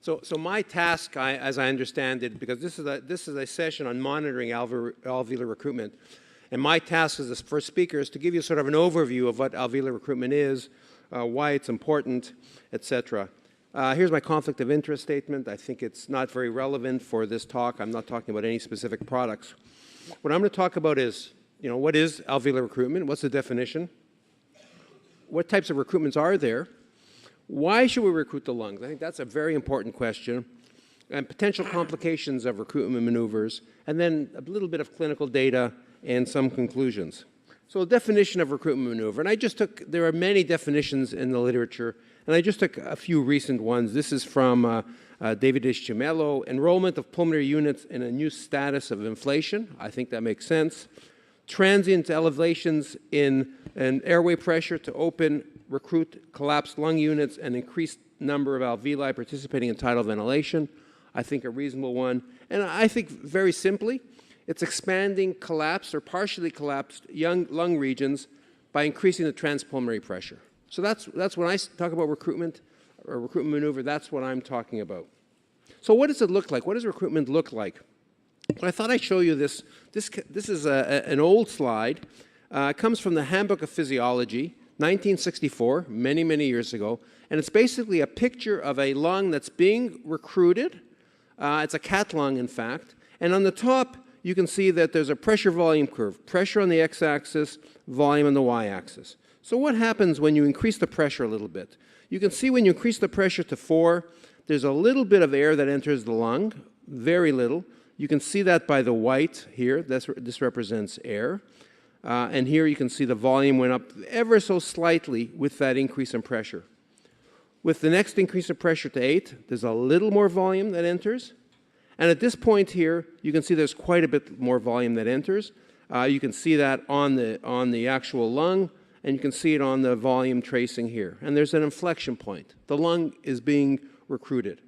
So my task, as I understand it, because this is a session on monitoring alveolar recruitment, and my task as the first speaker is to give you sort of an overview of what alveolar recruitment is, why it's important, etc. Here's my conflict of interest statement. I think it's not very relevant for this talk. I'm not talking about any specific products. What I'm going to talk about is, what is alveolar recruitment? What's the definition? What types of recruitments are there? Why should we recruit the lungs? I think that's a very important question. And potential complications of recruitment maneuvers, and then a little bit of clinical data and some conclusions. So a definition of recruitment maneuver, and there are many definitions in the literature, and I just took a few recent ones. This is from David Ischimelo, enrollment of pulmonary units in a new status of inflation. I think that makes sense. Transient elevations in an airway pressure to open, recruit collapsed lung units, and increased number of alveoli participating in tidal ventilation. I think a reasonable one. And I think very simply, it's expanding collapsed or partially collapsed young lung regions by increasing the transpulmonary pressure. So that's when I talk about recruitment or recruitment maneuver, that's what I'm talking about. So what does it look like? What does recruitment look like? Well, I thought I'd show you this. This is an old slide. It comes from the Handbook of Physiology, 1964, many, many years ago. And it's basically a picture of a lung that's being recruited. It's a cat lung, in fact. And on the top, you can see that there's a pressure-volume curve. Pressure on the x-axis, volume on the y-axis. So what happens when you increase the pressure a little bit? You can see when you increase the pressure to 4, there's a little bit of air that enters the lung, very little. You can see that by the white here. This represents air. And here you can see the volume went up ever so slightly with that increase in pressure. With the next increase of pressure to 8, there's a little more volume that enters. And at this point here, you can see there's quite a bit more volume that enters. You can see that on the actual lung, and you can see it on the volume tracing here. And there's an inflection point. The lung is being recruited.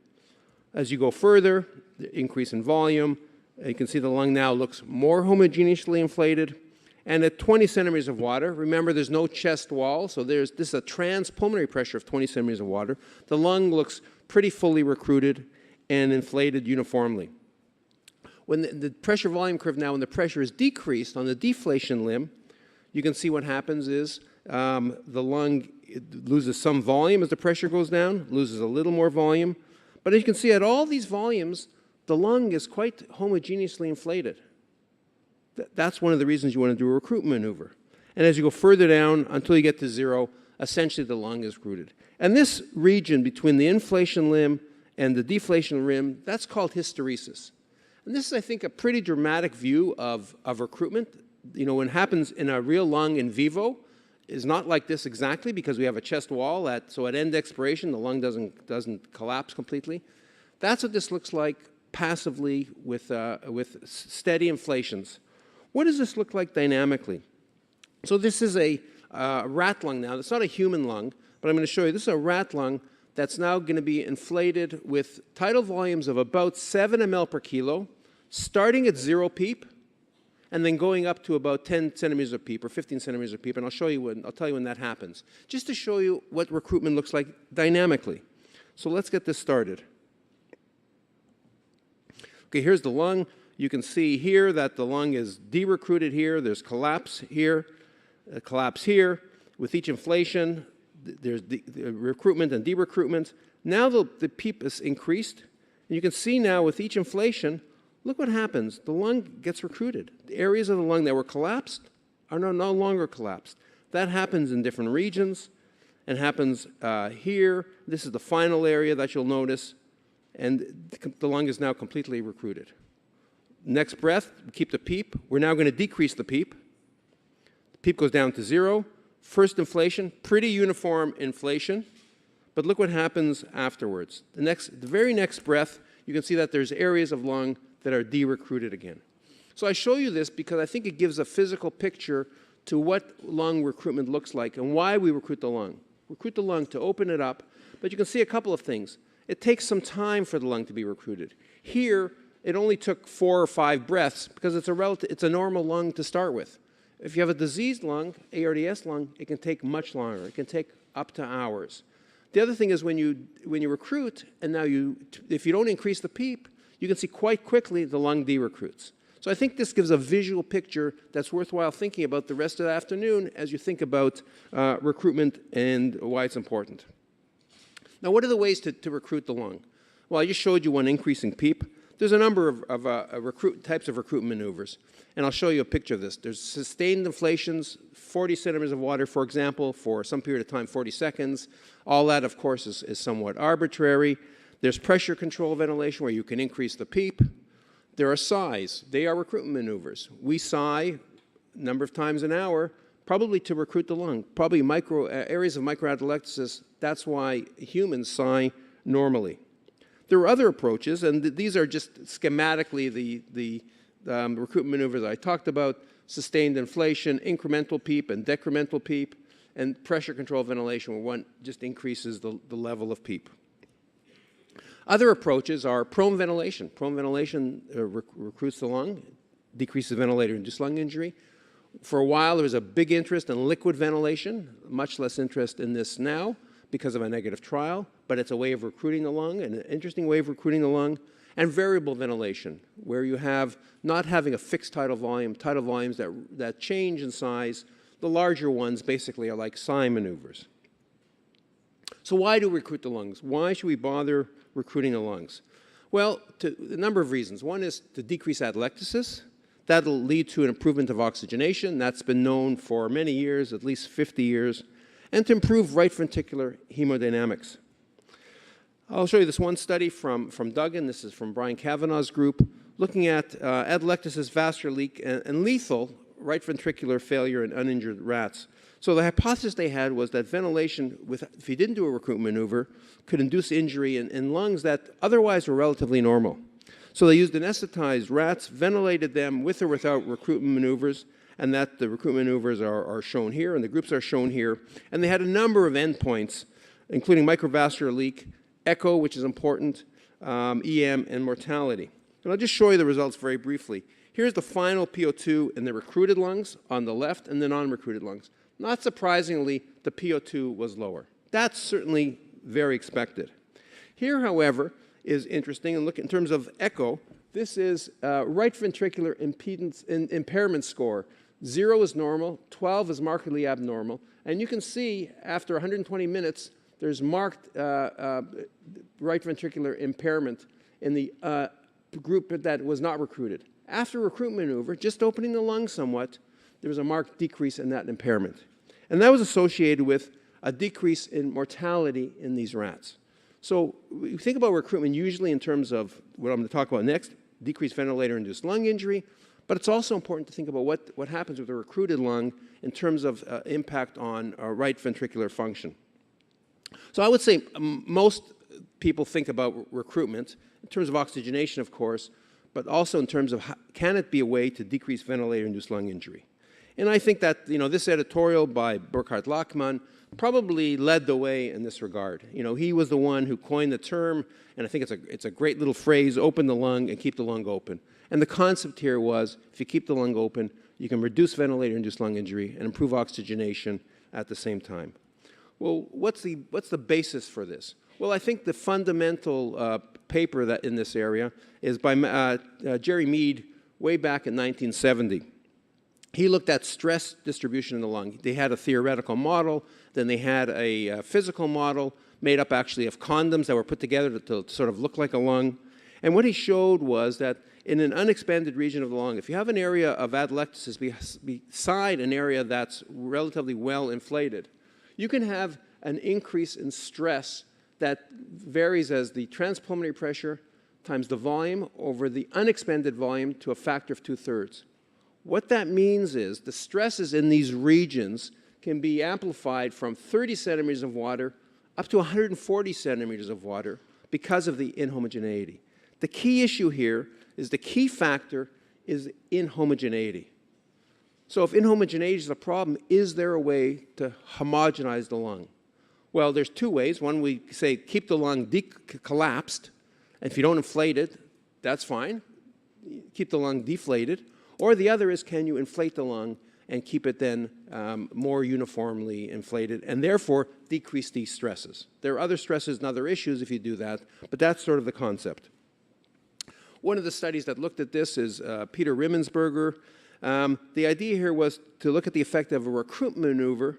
As you go further, the increase in volume, you can see the lung now looks more homogeneously inflated. And at 20 centimeters of water, remember there's no chest wall, so this is a transpulmonary pressure of 20 centimeters of water. The lung looks pretty fully recruited and inflated uniformly. When the pressure volume curve now, when the pressure is decreased on the deflation limb, you can see what happens is the lung loses some volume as the pressure goes down, loses a little more volume. But as you can see at all these volumes, the lung is quite homogeneously inflated. That's one of the reasons you want to do a recruitment maneuver. And as you go further down until you get to 0, essentially the lung is recruited. And this region between the inflation limb and the deflation limb, that's called hysteresis. And this is, I think, a pretty dramatic view of recruitment. When it happens in a real lung in vivo, is not like this exactly because we have a chest wall. So at end expiration, the lung doesn't collapse completely. That's what this looks like passively with steady inflations. What does this look like dynamically? So this is a rat lung now. It's not a human lung, but I'm going to show you. This is a rat lung that's now going to be inflated with tidal volumes of about 7 ml per kilo, starting at 0 PEEP, and then going up to about 10 centimeters of PEEP or 15 centimeters of PEEP, and I'll tell you when that happens, just to show you what recruitment looks like dynamically. So let's get this started. Okay, here's the lung. You can see here that the lung is de-recruited here. There's collapse here, collapse here. With each inflation, there's the recruitment and de-recruitment. Now the PEEP is increased. And you can see now with each inflation, look what happens. The lung gets recruited. The areas of the lung that were collapsed are no longer collapsed. That happens in different regions and happens here. This is the final area that you'll notice. And the lung is now completely recruited. Next breath, keep the PEEP. We're now going to decrease the PEEP. The PEEP goes down to 0. First inflation, pretty uniform inflation. But look what happens afterwards. The very next breath, you can see that there's areas of lung that are de-recruited again. So I show you this because I think it gives a physical picture to what lung recruitment looks like and why we recruit the lung. Recruit the lung to open it up, but you can see a couple of things. It takes some time for the lung to be recruited. Here, it only took 4 or 5 breaths because it's a normal lung to start with. If you have a diseased lung, ARDS lung, it can take much longer. It can take up to hours. The other thing is when you recruit, and now if you don't increase the PEEP, you can see quite quickly the lung de-recruits. So I think this gives a visual picture that's worthwhile thinking about the rest of the afternoon as you think about recruitment and why it's important. Now, what are the ways to recruit the lung? Well, I just showed you one increasing PEEP. There's a number of types of recruitment maneuvers, and I'll show you a picture of this. There's sustained inflations, 40 centimeters of water, for example, for some period of time, 40 seconds. All that, of course, is somewhat arbitrary. There's pressure control ventilation where you can increase the PEEP. There are sighs. They are recruitment maneuvers. We sigh a number of times an hour, probably to recruit the lung, probably areas of microatelectasis. That's why humans sigh normally. There are other approaches, and these are just schematically the recruitment maneuvers I talked about: sustained inflation, incremental PEEP, and decremental PEEP, and pressure control ventilation, where one just increases the level of PEEP. Other approaches are prone ventilation. Prone ventilation recruits the lung, decreases ventilator-induced lung injury. For a while, there was a big interest in liquid ventilation, much less interest in this now because of a negative trial, but it's a way of recruiting the lung, an interesting way of recruiting the lung. And variable ventilation, where you have not having a fixed tidal volumes that change in size. The larger ones basically are like sigh maneuvers. So why do we recruit the lungs? Why should we bother recruiting the lungs? Well, a number of reasons. One is to decrease atelectasis. That'll lead to an improvement of oxygenation. That's been known for many years, at least 50 years, and to improve right ventricular hemodynamics. I'll show you this one study from Duggan. This is from Brian Kavanaugh's group, looking at atelectasis, vascular leak, and lethal right ventricular failure in uninjured rats. So the hypothesis they had was that ventilation, if you didn't do a recruitment maneuver, could induce injury in lungs that otherwise were relatively normal. So they used anesthetized rats, ventilated them with or without recruitment maneuvers, and that the recruitment maneuvers are shown here, and the groups are shown here. And they had a number of endpoints, including microvascular leak, echo, which is important, EM, and mortality. And I'll just show you the results very briefly. Here's the final PO2 in the recruited lungs on the left and the non-recruited lungs. Not surprisingly, the PO2 was lower. That's certainly very expected. Here, however, is interesting, and look in terms of echo, this is right ventricular impedance impairment score. 0 is normal, 12 is markedly abnormal, and you can see after 120 minutes, there's marked right ventricular impairment in the group that was not recruited. After recruitment maneuver, just opening the lung somewhat, there was a marked decrease in that impairment. And that was associated with a decrease in mortality in these rats. So we think about recruitment usually in terms of what I'm going to talk about next, decreased ventilator-induced lung injury, but it's also important to think about what happens with a recruited lung in terms of impact on right ventricular function. So I would say most people think about recruitment in terms of oxygenation, of course, but also in terms of can it be a way to decrease ventilator-induced lung injury. And I think that this editorial by Burkhard Lachmann probably led the way in this regard. He was the one who coined the term, and I think it's a great little phrase, open the lung and keep the lung open. And the concept here was if you keep the lung open, you can reduce ventilator-induced lung injury and improve oxygenation at the same time. Well, what's the basis for this? Well, I think the fundamental paper in this area is by Jerry Mead way back in 1970. He looked at stress distribution in the lung. They had a theoretical model, then they had a physical model made up actually of condoms that were put together to sort of look like a lung. And what he showed was that in an unexpanded region of the lung, if you have an area of atelectasis beside an area that's relatively well inflated, you can have an increase in stress that varies as the transpulmonary pressure times the volume over the unexpanded volume to a factor of 2/3. What that means is the stresses in these regions can be amplified from 30 centimeters of water up to 140 centimeters of water because of the inhomogeneity. The key issue here is the key factor is inhomogeneity. So if inhomogeneity is a problem, is there a way to homogenize the lung? Well, there's two ways. One, we say keep the lung collapsed. And if you don't inflate it, that's fine. Keep the lung deflated. Or the other is, can you inflate the lung and keep it then more uniformly inflated, and therefore decrease these stresses. There are other stresses and other issues if you do that, but that's sort of the concept. One of the studies that looked at this is Peter Rimmensberger. The idea here was to look at the effect of a recruitment maneuver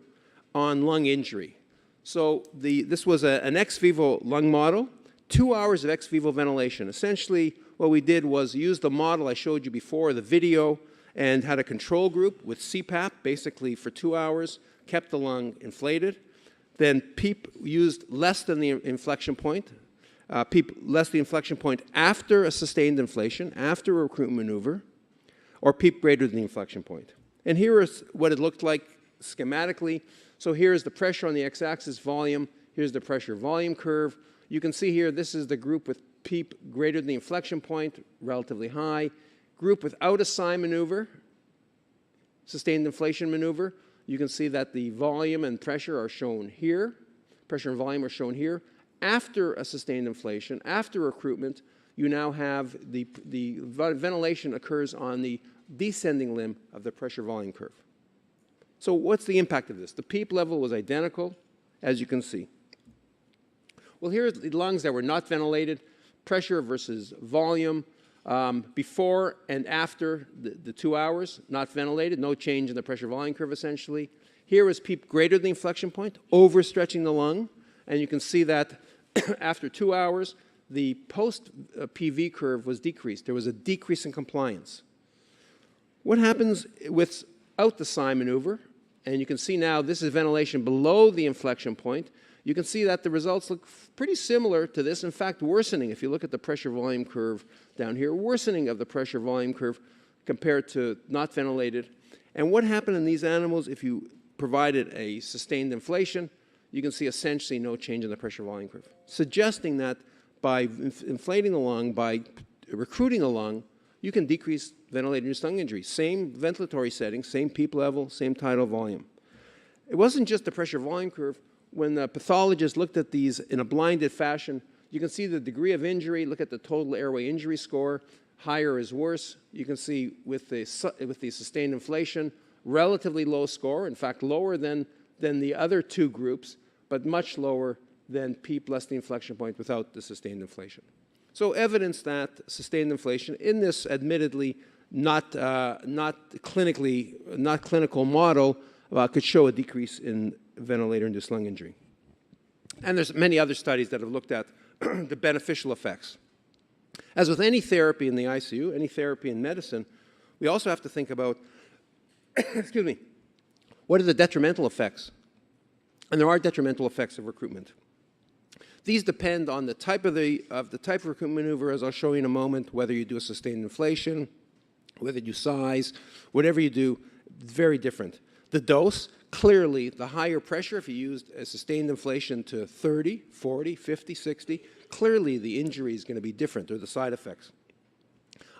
on lung injury. So this was an ex vivo lung model, 2 hours of ex vivo ventilation. Essentially, what we did was use the model I showed you before, the video, and had a control group with CPAP, basically for 2 hours, kept the lung inflated. Then PEEP used less than the inflection point. PEEP less the inflection point after a sustained inflation, after a recruitment maneuver, or PEEP greater than the inflection point. And here is what it looked like schematically. So here is the pressure on the x-axis, volume. Here's the pressure volume curve. You can see here, this is the group with PEEP greater than the inflection point, relatively high. Group without a sign maneuver, sustained inflation maneuver. You can see that the volume and pressure are shown here. Pressure and volume are shown here. After a sustained inflation, after recruitment, you now have the ventilation occurs on the descending limb of the pressure volume curve. So what's the impact of this? The PEEP level was identical, as you can see. Well, here are the lungs that were not ventilated, pressure versus volume, before and after the 2 hours, not ventilated, no change in the pressure volume curve essentially. Here is PEEP greater than the inflection point, overstretching the lung, and you can see that after 2 hours, the post-PV curve was decreased. There was a decrease in compliance. What happens without the sign maneuver? And you can see now this is ventilation below the inflection point. You can see that the results look pretty similar to this. In fact, worsening. If you look at the pressure volume curve down here, worsening of the pressure volume curve compared to not ventilated. And what happened in these animals if you provided a sustained inflation? You can see essentially no change in the pressure volume curve, suggesting that by inflating the lung, by recruiting a lung, you can decrease ventilator-induced lung injury. Same ventilatory setting, same PEEP level, same tidal volume. It wasn't just the pressure volume curve. When the pathologists looked at these in a blinded fashion, you can see the degree of injury. Look at the total airway injury score. Higher is worse. You can see with the sustained inflation, relatively low score, in fact, lower than the other two groups, but much lower than PEEP less the inflection point without the sustained inflation. So evidence that sustained inflation in this admittedly not clinical model could show a decrease in ventilator-induced lung injury. And there's many other studies that have looked at the beneficial effects. As with any therapy in the ICU, any therapy in medicine, we also have to think about, excuse me, what are the detrimental effects? And there are detrimental effects of recruitment. These depend on the type of recruitment maneuver, as I'll show you in a moment, whether you do a sustained inflation, whether you size, whatever you do, very different. The dose, clearly, the higher pressure, if you used a sustained inflation to 30, 40, 50, 60, clearly the injury is going to be different, or the side effects.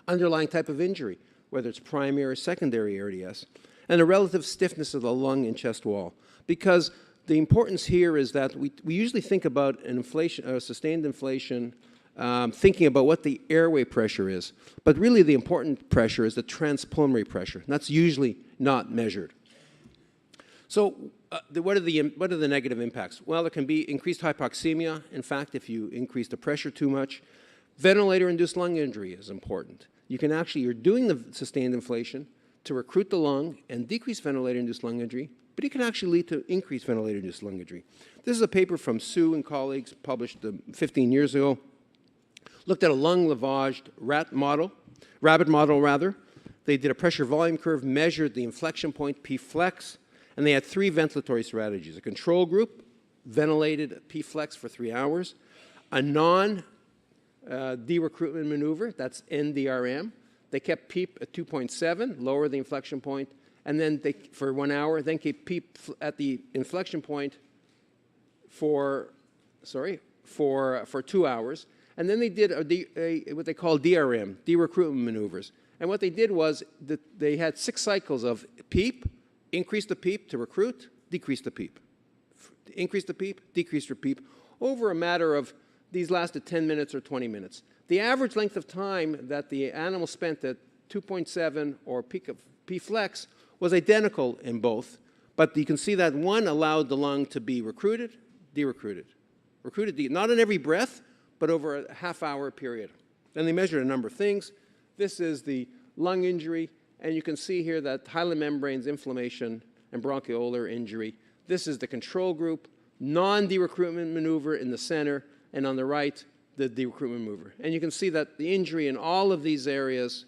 Underlying type of injury, whether it's primary or secondary ARDS, and the relative stiffness of the lung and chest wall. Because the importance here is that we usually think about an inflation, a sustained inflation, thinking about what the airway pressure is. But really the important pressure is the transpulmonary pressure. And that's usually not measured. So what are the negative impacts? Well, there can be increased hypoxemia. In fact, if you increase the pressure too much. Ventilator-induced lung injury is important. You can actually, you're doing the sustained inflation to recruit the lung and decrease ventilator-induced lung injury, but it can actually lead to increased ventilator-induced lung injury. This is a paper from Su and colleagues published 15 years ago. Looked at a lung lavaged rabbit model. They did a pressure volume curve, measured the inflection point, P-flex, and they had 3 ventilatory strategies. A control group, ventilated P-flex for 3 hours. A non-derecruitment maneuver, that's NDRM. They kept PEEP at 2.7, lower the inflection point, and then they, for 1 hour, then keep PEEP at the inflection point for 2 hours. And then they did what they call DRM, derecruitment maneuvers. And what they did was that they had 6 cycles of PEEP, increase the PEEP to recruit, decrease the PEEP. Increase the PEEP, decrease the PEEP, over a matter of, these lasted 10 minutes or 20 minutes. The average length of time that the animal spent at 2.7 or peak of P-flex was identical in both, but you can see that one allowed the lung to be recruited, de-recruited. Not in every breath, but over a half-hour period. Then they measured a number of things. This is the lung injury, and you can see here that hyaline membranes inflammation and bronchiolar injury. This is the control group, non-de-recruitment maneuver in the center, and on the right, the de-recruitment maneuver. And you can see that the injury in all of these areas,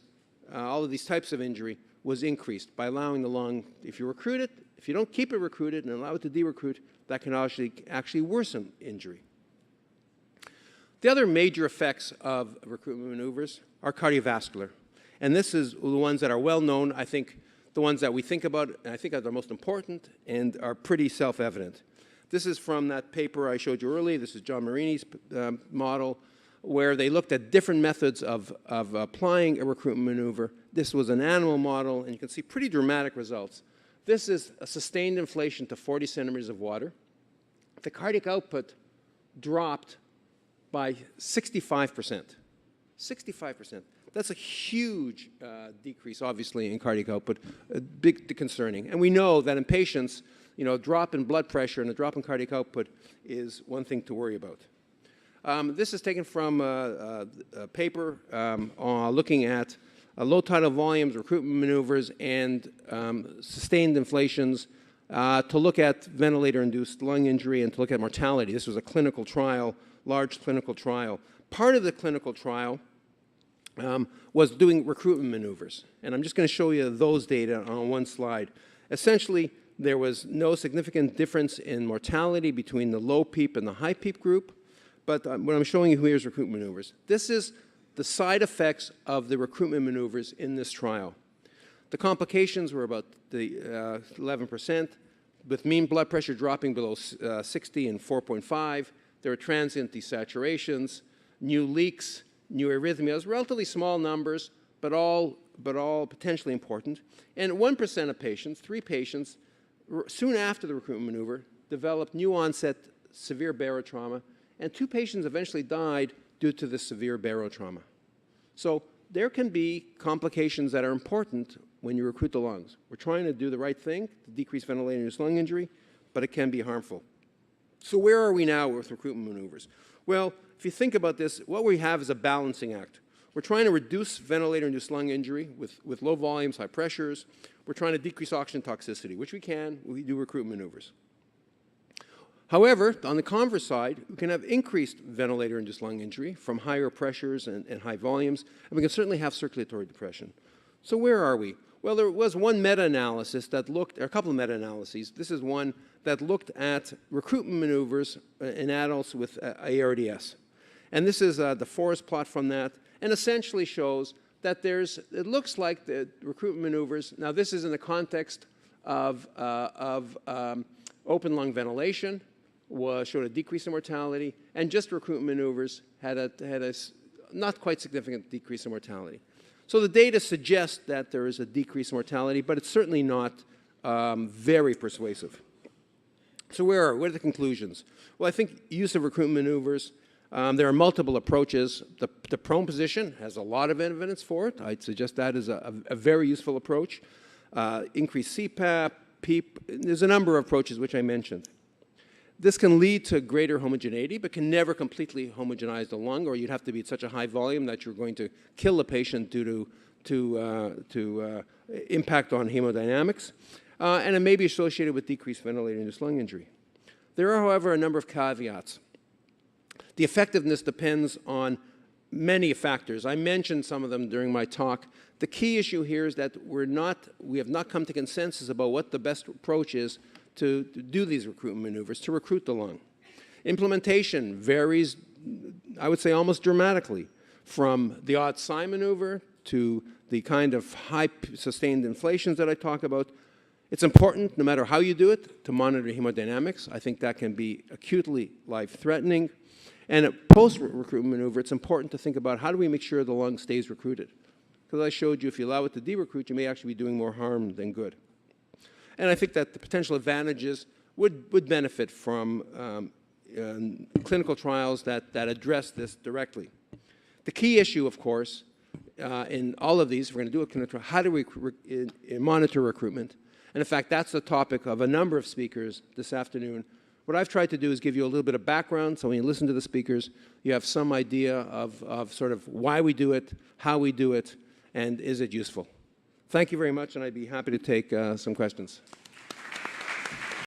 all of these types of injury, was increased by allowing the lung, if you recruit it, if you don't keep it recruited and allow it to de-recruit, that can actually worsen injury. The other major effects of recruitment maneuvers are cardiovascular. And this is the ones that are well known, I think, the ones that we think about, and I think are the most important and are pretty self-evident. This is from that paper I showed you earlier. This is John Marini's model, where they looked at different methods of applying a recruitment maneuver. This was an animal model, and you can see pretty dramatic results. This is a sustained inflation to 40 centimeters of water. The cardiac output dropped by 65%. 65%. That's a huge decrease, obviously, in cardiac output, big concerning. And we know that in patients, you know, a drop in blood pressure and a drop in cardiac output is one thing to worry about. This is taken from a paper looking at low tidal volumes, recruitment maneuvers, and sustained inflations to look at ventilator-induced lung injury and to look at mortality. This was a clinical trial, large clinical trial. Part of the clinical trial was doing recruitment maneuvers. And I'm just going to show you those data on one slide. Essentially, there was no significant difference in mortality between the low PEEP and the high PEEP group. But what I'm showing you here is recruitment maneuvers. This is the side effects of the recruitment maneuvers in this trial. The complications were about 11%, with mean blood pressure dropping below 60 and 4.5. There were transient desaturations, new leaks, new arrhythmias, relatively small numbers, but all potentially important. And 1% of patients, 3 patients, soon after the recruitment maneuver, developed new onset severe barotrauma, and 2 patients eventually died due to this severe barotrauma. So there can be complications that are important when you recruit the lungs. We're trying to do the right thing to decrease ventilator-induced lung injury, but it can be harmful. So where are we now with recruitment maneuvers? Well, if you think about this, what we have is a balancing act. We're trying to reduce ventilator-induced lung injury with low volumes, high pressures. We're trying to decrease oxygen toxicity, which we can. We do recruitment maneuvers. However, on the converse side, we can have increased ventilator-induced lung injury from higher pressures and high volumes, and we can certainly have circulatory depression. So where are we? Well, there was one meta-analysis that looked, or a couple of meta-analyses. This is one that looked at recruitment maneuvers in adults with ARDS. And this is the forest plot from that, and essentially shows that it looks like the recruitment maneuvers, now this is in the context of open lung ventilation, showed a decrease in mortality, and just recruitment maneuvers had a not quite significant decrease in mortality. So the data suggests that there is a decrease in mortality, but it's certainly not very persuasive. So what are the conclusions? Well, I think use of recruitment maneuvers, there are multiple approaches. The prone position has a lot of evidence for it. I'd suggest that is a very useful approach. Increased CPAP, PEEP, there's a number of approaches which I mentioned. This can lead to greater homogeneity, but can never completely homogenize the lung, or you'd have to be at such a high volume that you're going to kill the patient due to impact on hemodynamics. And it may be associated with decreased ventilator-induced lung injury. There are, however, a number of caveats. The effectiveness depends on many factors. I mentioned some of them during my talk. The key issue here is that we have not come to consensus about what the best approach is to do these recruitment maneuvers, to recruit the lung. Implementation varies, I would say, almost dramatically, from the odd sign maneuver to the kind of high sustained inflations that I talk about. It's important, no matter how you do it, to monitor hemodynamics. I think that can be acutely life-threatening. And at post-recruitment maneuver, it's important to think about how do we make sure the lung stays recruited. Because I showed you, if you allow it to de-recruit, you may actually be doing more harm than good. And I think that the potential advantages would benefit from clinical trials that address this directly. The key issue, of course, in all of these, if we're going to do a clinical trial, how do we monitor recruitment? And in fact, that's the topic of a number of speakers this afternoon. What I've tried to do is give you a little bit of background, so when you listen to the speakers, you have some idea of sort of why we do it, how we do it, and is it useful. Thank you very much, and I'd be happy to take some questions.